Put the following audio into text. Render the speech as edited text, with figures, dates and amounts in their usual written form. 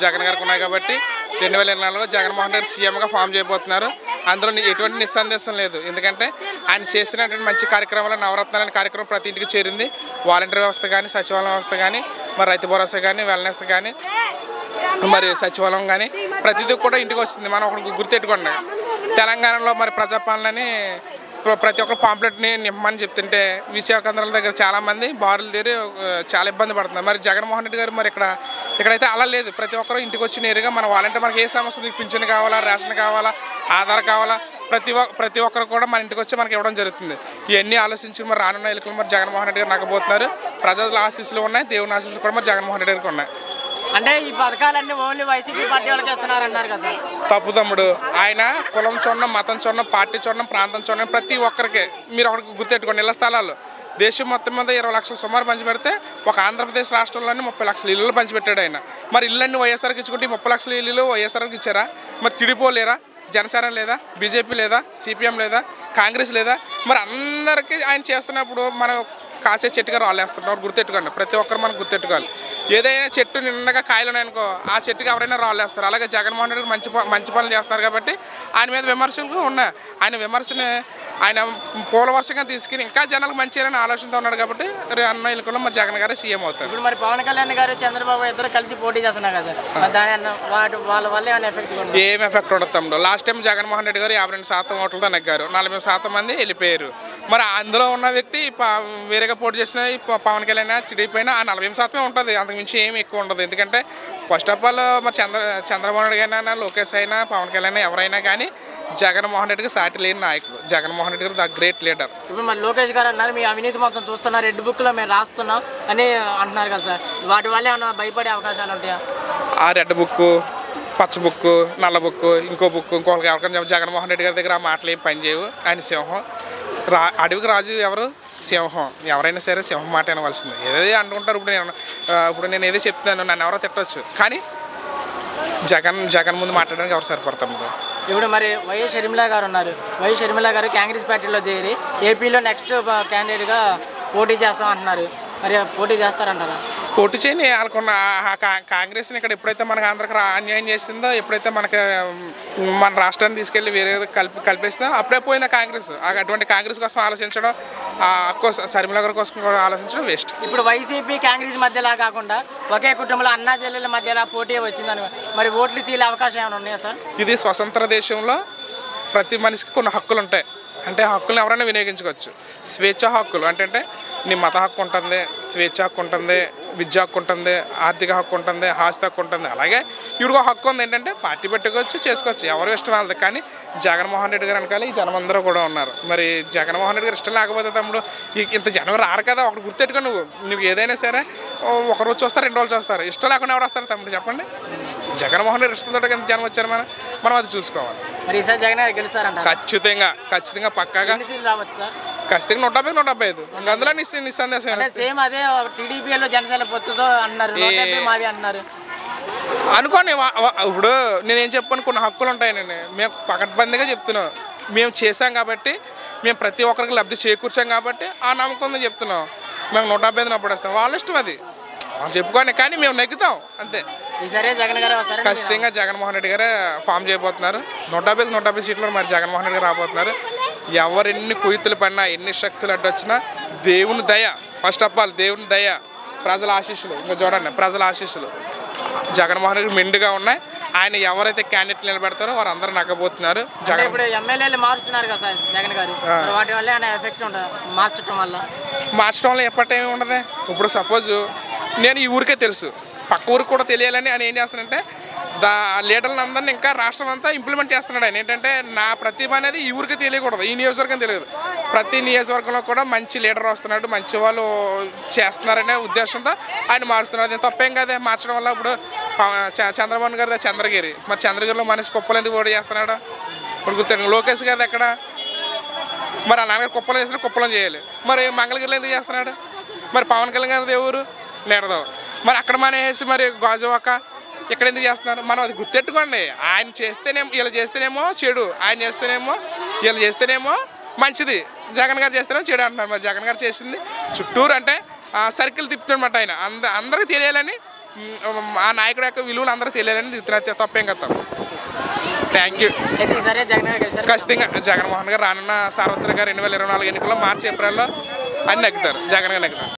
జగన్ గారికి ఉన్నాయి కాబట్టి 2024లో జగన్మోహన్ రెడ్డి సీఎంగా ఫామ్ చేయబోతున్నారు. అందులో ఎటువంటి నిస్సందేశం లేదు. ఎందుకంటే ఆయన చేసినటువంటి మంచి కార్యక్రమాలు, నవరత్నాలు అనే కార్యక్రమం ప్రతి ఇంటికి చేరింది. వాలంటీర్ వ్యవస్థ కానీ, సచివాలయం వ్యవస్థ కానీ, మరి రైతు భరోసా కానీ, వెల్నెస్ కానీ, మరి సచివాలయం కానీ ప్రతిదీ కూడా ఇంటికి వస్తుంది. మనం ఒకటి గుర్తెట్టుకోండి, తెలంగాణలో మరి ప్రజాపాలనని ప్రతి ఒక్క పాంప్లెట్ని నిమ్మని చెప్తుంటే విశాఖ కేంద్రాల దగ్గర చాలామంది బారులు తీరి చాలా ఇబ్బంది పడుతున్నారు. మరి జగన్మోహన్ రెడ్డి గారు మరి ఇక్కడైతే అలా లేదు. ప్రతి ఒక్కరు ఇంటికి వచ్చి నేరుగా మన వాలంటీర్ మనకి ఏ సమస్య ఉంది, పింఛన్ కావాలా, రేషన్ కావాలా, ఆధార్ కావాలా, ప్రతి ఒక్కరు కూడా మన ఇంటికి వచ్చి మనకి ఇవ్వడం జరుగుతుంది. ఇవన్నీ ఆలోచించి మరి రానున్న ఎన్నికలు మరి జగన్మోహన్ రెడ్డి గారు నగ్గబోతున్నారు. ప్రజల ఆశీస్సులు ఉన్నాయి, దేవుని ఆశీస్సులు కూడా మరి జగన్మోహన్ రెడ్డి గారికి ఉన్నాయి. అంటే ఈ పథకాలన్నీ ఓన్లీ వైసీపీ పార్టీ వాళ్ళకి ఇస్తున్నారు అన్నారు కదా. తప్పు తమ్ముడు. ఆయన కులం చూడడం, మతం చూడడం, పార్టీ చూడడం, ప్రాంతం చూడడం ప్రతి ఒక్కరికి మీరు ఒకరికి గుర్తెట్టుకోండి. ఇళ్ల స్థలాలు దేశం మొత్తం మీద 20 లక్షల సుమారు పంచిపెడితే ఒక ఆంధ్రప్రదేశ్ రాష్ట్రంలోనే 30 లక్షల ఇళ్ళు పంచిపెట్టాడు ఆయన. మరి ఇళ్ళన్నీ వైఎస్ఆర్కి ఇచ్చుకుంటే 30 లక్షల ఇల్లు వైఎస్ఆర్కి ఇచ్చారా? మరి టీడీపీ లేరా, జనసేన లేదా, బీజేపీ లేదా, సిపిఎం లేదా, కాంగ్రెస్ లేదా? మరి అందరికీ ఆయన చేస్తున్నప్పుడు మనం కాసే చెట్టుగా రాళ్ళేస్తుంటాం. గుర్తెట్టుకోండి, ప్రతి ఒక్కరు మనం గుర్తెట్టుకోవాలి. ఏదైనా చెట్టు నిన్నగా కాయలు ఉన్నాయనుకో ఆ చెట్టుకి ఎవరైనా రాళ్ళేస్తారు. అలాగే జగన్మోహన్ రెడ్డి మంచి పనులు చేస్తున్నారు కాబట్టి ఆయన మీద విమర్శలు ఉన్నాయి. ఆయన విమర్శని ఆయన పూల వర్షంగా తీసుకుని ఇంకా జనాలకు మంచి చేయాలని ఆలోచనతో ఉన్నాడు కాబట్టి అన్న ఎన్నికల్లో మరి జగన్ గారే సీఎం అవుతారు. ఇప్పుడు మరి పవన్ కళ్యాణ్ గారు, చంద్రబాబు ఇద్దరు కలిసి పోటీ చేస్తున్నారు కదా, వాళ్ళ వల్ల ఏమైనా ఎఫెక్ట్? ఏం ఎఫెక్ట్ ఉండదు తమ్ముడు. లాస్ట్ టైం జగన్మోహన్ రెడ్డి గారు 52% ఓట్లతో నెగ్గారు. 40% మంది వెళ్ళిపోయారు. మరి అందులో ఉన్న వ్యక్తి వేరేగా పోటీ చేసిన పవన్ కళ్యాణ్ టీడీపీ అయినా ఆ 40% ఉంటుంది, అంతకుమించి ఏమి ఎక్కువ ఉండదు. ఎందుకంటే ఫస్ట్ ఆఫ్ ఆల్ మరి చంద్రబాబు నాయుడు అయినా, లోకేష్ అయినా, పవన్ కళ్యాణ్ ఎవరైనా కానీ జగన్మోహన్ రెడ్డికి సాటి లేని నాయకుడు. జగన్మోహన్ రెడ్డి గారు ద గ్రేట్ లీడర్. ఇప్పుడు మరి లోకేష్ గారు అన్నారు మీ అవినీతి మొత్తం చూస్తున్నారు, రెడ్ బుక్లో మేము రాస్తున్నాం అని అంటున్నారు కదా సార్, వాటి వల్ల ఏమన్నా భయపడే అవకాశాలు ఉంటాయా? ఆ రెడ్ బుక్, పచ్చ బుక్, నల్ల బుక్, ఇంకో బుక్, ఇంకొకరికి ఎవరికైనా జగన్మోహన్ రెడ్డి గారి దగ్గర ఆ మాటలు ఏం పనిచేయవు. ఆయన సింహం. అడవికి రాజు ఎవరు? సింహం. ఎవరైనా సరే సింహం మాట వినవలసింది. ఏదో అనుకుంటారు. ఇప్పుడు నేను ఏదో చెప్తాను, నన్ను ఎవరో తిట్టవచ్చు, కానీ జగన్ ముందు మాట్లాడడానికి ఎవరు సరిపడతాము. ఇప్పుడు మరి వైఎస్ షర్మిల గారు ఉన్నారు. వైఎస్ షర్మిల గారు కాంగ్రెస్ పార్టీలో చేరి ఏపీలో నెక్స్ట్ క్యాండిడేట్గా పోటీ చేస్తాం అంటున్నారు. మరి పోటీ చేస్తారంటారా? పోటీ చేయని వాళ్ళకున్న కాంగ్రెస్ని ఇక్కడ ఎప్పుడైతే మనకు ఆంధ్రాకి అన్యాయం చేసిందో, ఎప్పుడైతే మన రాష్ట్రాన్ని తీసుకెళ్ళి వేరే కలిపేసిందో అప్పుడే పోయింది కాంగ్రెస్. అటువంటి కాంగ్రెస్ కోసం ఆలోచించడం, షర్మిల గారి కోసం ఆలోచించడం వేస్ట్. ఇప్పుడు వైసీపీ కాంగ్రెస్ మధ్యలా కాకుండా ఒకే కుటుంబంలో అన్నా చెల్లెల మధ్యలో పోటీ వచ్చిందని మరి ఓట్లు చీలే అవకాశం ఏమైనా ఉన్నాయా సార్? ఇది స్వతంత్ర దేశంలో ప్రతి మనిషికి కొన్ని హక్కులు ఉంటాయి. అంటే హక్కులను ఎవరైనా వినియోగించుకోవచ్చు. స్వేచ్ఛ హక్కులు అంటే నీ మత హక్కు ఉంటుంది, స్వేచ్ఛ హక్కు ఉంటుంది, విద్యా హక్కు ఉంటుంది, ఆర్థిక హక్కు ఉంటుంది, ఆస్తి హక్కు ఉంటుంది. అలాగే ఇప్పుడు ఒక హక్కు ఉంది ఏంటంటే పార్టీ పెట్టుకోవచ్చు, చేసుకోవచ్చు, ఎవరు ఇష్టం వాళ్ళది. కానీ జగన్మోహన్ రెడ్డి గారు వెనకాల ఈ జనం అందరూ కూడా ఉన్నారు. మరి జగన్మోహన్ రెడ్డి గారు ఇష్టం లేకపోతే తమ్ముడు ఇంత జనం రారు కదా. ఒకటి గుర్తెట్టుకో, నువ్వు ఏదైనా సరే ఒకరోజు చూస్తారు, 2 రోజులు చూస్తారు. ఇష్టం లేకుండా ఎవరు వస్తారు తమ్ముడు చెప్పండి? జగన్మోహన్ రెడ్డి ఇష్టంతో ఎంత జనం వచ్చారు, మనం అది చూసుకోవాలి. ఖచ్చితంగా పక్కాగా ఖచ్చితంగా 175 అందులో నిస్సందేశం. అనుకోని ఇప్పుడు నేనేం చెప్పాను, కొన్ని హక్కులు ఉంటాయి. మేము పకడ్బందీగా చెప్తున్నాం. మేము చేసాం కాబట్టి, మేము ప్రతి ఒక్కరికి లబ్ధి చేకూర్చాం కాబట్టి ఆ నమ్మకం చెప్తున్నాం. మేము 175 నప్పుడేస్తాం, వాళ్ళ ఇష్టం అది చెప్పుకొని, కానీ మేము నెగ్గుతాం అంతే. ఖచ్చితంగా జగన్మోహన్ రెడ్డి గారే ఫామ్ చేయబోతున్నారు. 150 సీట్లు మరి జగన్మోహన్ రెడ్డి గారు రాబోతున్నారు. ఎవరెన్ని కుయుతులు పడినా, ఎన్ని శక్తులు అడ్డొచ్చినా దేవుని దయ, ఫస్ట్ ఆఫ్ ఆల్ దేవుని దయ, ప్రజల ఆశీస్సులు, ఇంకా చూడండి ప్రజల ఆశీస్సులు జగన్మోహన్ రెడ్డి మెండుగా ఉన్నాయి. ఆయన ఎవరైతే క్యాండిడేట్లు నిలబెడతారో వారు అందరూ నగ్గబోతున్నారు. మార్చడం వల్ల ఎప్పటి ఉండదు. ఇప్పుడు సపోజ్ నేను ఈ ఊరికే తెలుసు, పక్క ఊరికి కూడా తెలియాలని ఆయన ఏం చేస్తానంటే లీడర్లను అందరినీ ఇంకా రాష్ట్రం అంతా ఇంప్లిమెంట్ చేస్తున్నాడు. ఆయన ఏంటంటే నా ప్రతిభ అనేది ఈ ఊరికి తెలియకూడదు, ఈ నియోజకవర్గం తెలియదు. ప్రతి నియోజకవర్గంలో కూడా మంచి లీడర్ వస్తున్నాడు, మంచి వాళ్ళు చేస్తున్నారనే ఉద్దేశంతో ఆయన మారుస్తున్నాడు. అది తప్పేం కదే మార్చడం వల్ల. ఇప్పుడు చంద్రబాబు గారిది చంద్రగిరి, మరి చంద్రగిరిలో మనిషి కుప్పలు ఎందుకు పోటీ చేస్తున్నాడు? ఇప్పుడు గుర్తు లోకేష్ గారిది ఎక్కడ? మరి ఆ నాన్నగారు కుప్పలం చేసిన కుప్పలం చేయాలి. మరి మంగళగిరిలో ఎందుకు చేస్తున్నాడు? మరి పవన్ కళ్యాణ్ గారిది ఎవరు? నేడదో. మరి అక్కడ మానేసి మరి గాజువాక ఇక్కడ ఎందుకు చేస్తున్నారు? మనం అది గుర్తెట్టుకోండి. ఆయన చేస్తేనేమో వీళ్ళు చేస్తేనేమో చెడు, ఆయన చేస్తేనేమో వీళ్ళు చేస్తేనేమో మంచిది, జగన్ గారు చేస్తేనేమో చెడు అంటున్నారు. మరి జగన్ గారు చేసింది చుట్టూరు అంటే సర్కిల్ తిప్పుతున్నమాట. ఆయన అందరికీ తెలియాలని ఆ నాయకుడు యొక్క విలువలు అందరూ తెలియాలని తప్పేం కదా. Thank you. అయితే ఈసారి జగన్ గారు గెలిచారు. ఖచ్చితంగా జగన్మోహన్ గారు రానున్న సార్వత్రిక 2024 ఎన్నికల్లో మార్చి ఏప్రిల్లో అన్ని నెగ్గుతారు. జగన్ గారు నెగ్గుతారు.